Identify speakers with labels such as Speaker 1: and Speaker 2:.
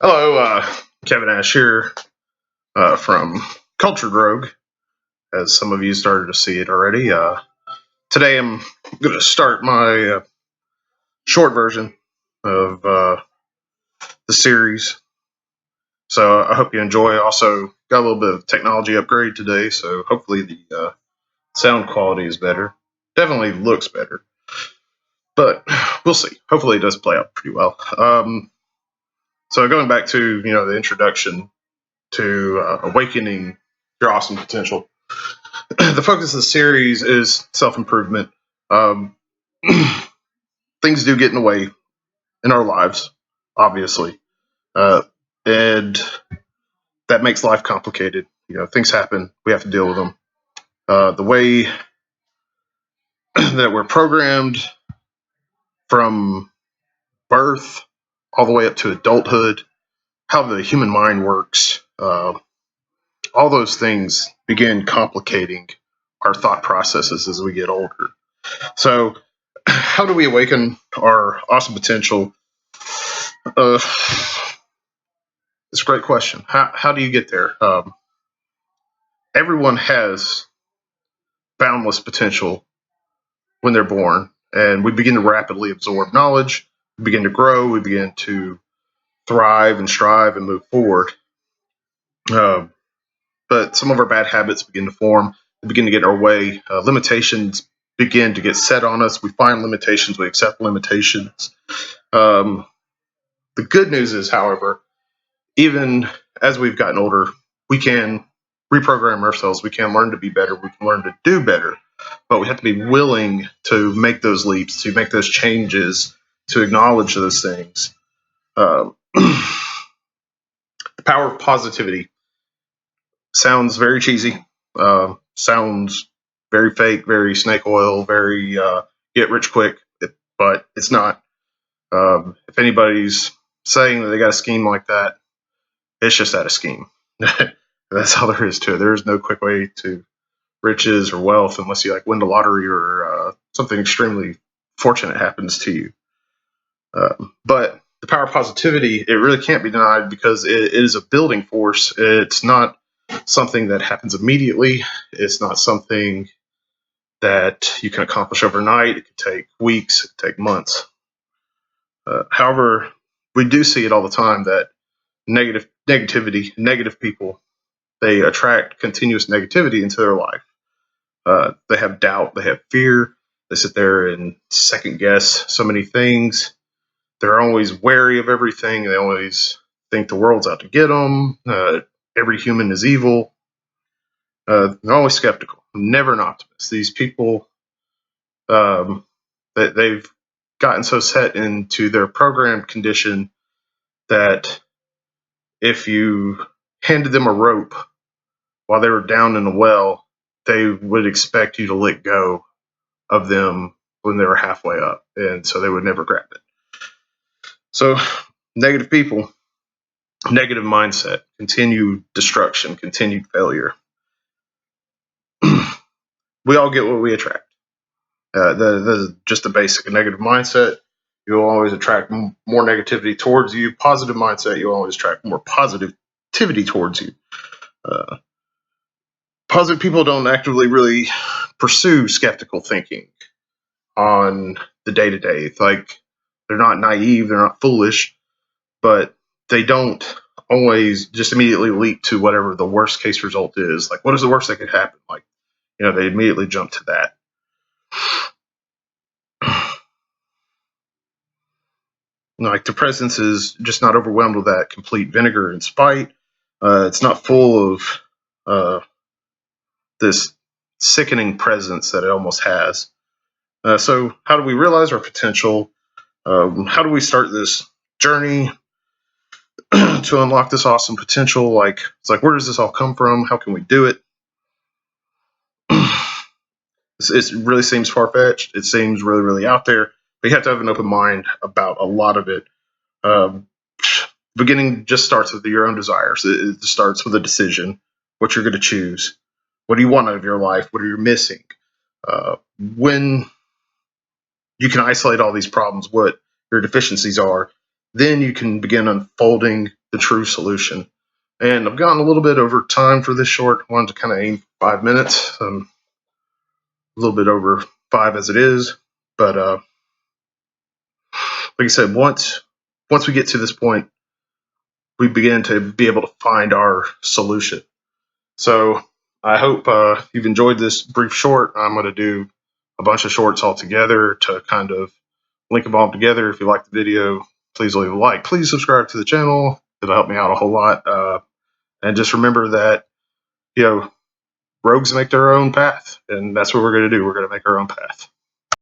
Speaker 1: Hello, Kevin Ash here from Culture Rogue, as some of you started to see it already. Today I'm going to start my short version of the series, so I hope you enjoy. Also, got a little bit of technology upgrade today, so hopefully the sound quality is better. Definitely looks better, but we'll see. Hopefully it does play out pretty well. So going back to the introduction to awakening your awesome potential. The focus of the series is self improvement. Um, Things do get in the way in our lives, obviously, uh, and that makes life complicated. Things happen; we have to deal with them. The way that we're programmed from birth all the way up to adulthood, how the human mind works, all those things begin complicating our thought processes as we get older. So, how do we awaken our awesome potential? Uh, it's a great question. How do you get there? Everyone has boundless potential when they're born, and we begin to rapidly absorb knowledge. We begin to grow. We begin to thrive and strive and move forward. Um, but some of our bad habits begin to form. They begin to get in our way. Limitations begin to get set on us. We find limitations. We accept limitations. Um, the good news is, however, even as we've gotten older, we can reprogram ourselves. We can learn to be better. We can learn to do better. But we have to be willing to make those leaps, to make those changes, to acknowledge those things. The power of positivity sounds very cheesy, sounds very fake, very snake oil, very get rich quick, but it's not. If anybody's saying that they got a scheme like that, it's just that a scheme. That's all there is to it. There is no quick way to riches or wealth unless you like win the lottery or something extremely fortunate happens to you. But the power of positivity, it really can't be denied because it is a building force. It's not something that happens immediately. It's not something that you can accomplish overnight. It could take weeks, it could take months. However, we do see it all the time that negativity, negative people, they attract continuous negativity into their life. They have doubt, they have fear, they sit there and second guess so many things. They're always wary of everything. They always think the world's out to get them. Every human is evil. They're always skeptical, never an optimist. These people, they've gotten so set into their programmed condition that if you handed them a rope while they were down in a well, they would expect you to let go of them when they were halfway up, and so they would never grab it. So, negative people, negative mindset, continued destruction, continued failure. We all get what we attract. The just the basic. A negative mindset, you'll always attract more negativity towards you. Positive mindset, you'll always attract more positivity towards you. Uh, Positive people don't actively really pursue skeptical thinking on the day to day. Like, they're not naive, they're not foolish, but they don't always just immediately leap to whatever the worst case result is. Like, what is the worst that could happen? Like, they immediately jump to that. Like, the presence is just not overwhelmed with that complete vinegar and spite. It's not full of uh, this sickening presence that it almost has. So, how do we realize our potential? How do we start this journey to unlock this awesome potential? Like, it's like, where does this all come from? How can we do it? It really seems far fetched. It seems really, really out there. But you have to have an open mind about a lot of it. Um, Beginning just starts with your own desires. It starts with a decision, what you're going to choose. What do you want out of your life? What are you missing? When you can isolate all these problems, what your deficiencies are, then you can begin unfolding the true solution. And I've gone a little bit over time for this short. I wanted to kind of aim for 5 minutes, a little bit over 5 as it is. But like I said, once we get to this point, we begin to be able to find our solution. So I hope you've enjoyed this brief short. I'm going to do a bunch of shorts all together to kind of link them all together. If you like the video, please leave a like. Please subscribe to the channel. It'll help me out a whole lot. And just remember that, rogues make their own path, and that's what we're going to do. We're going to make our own path.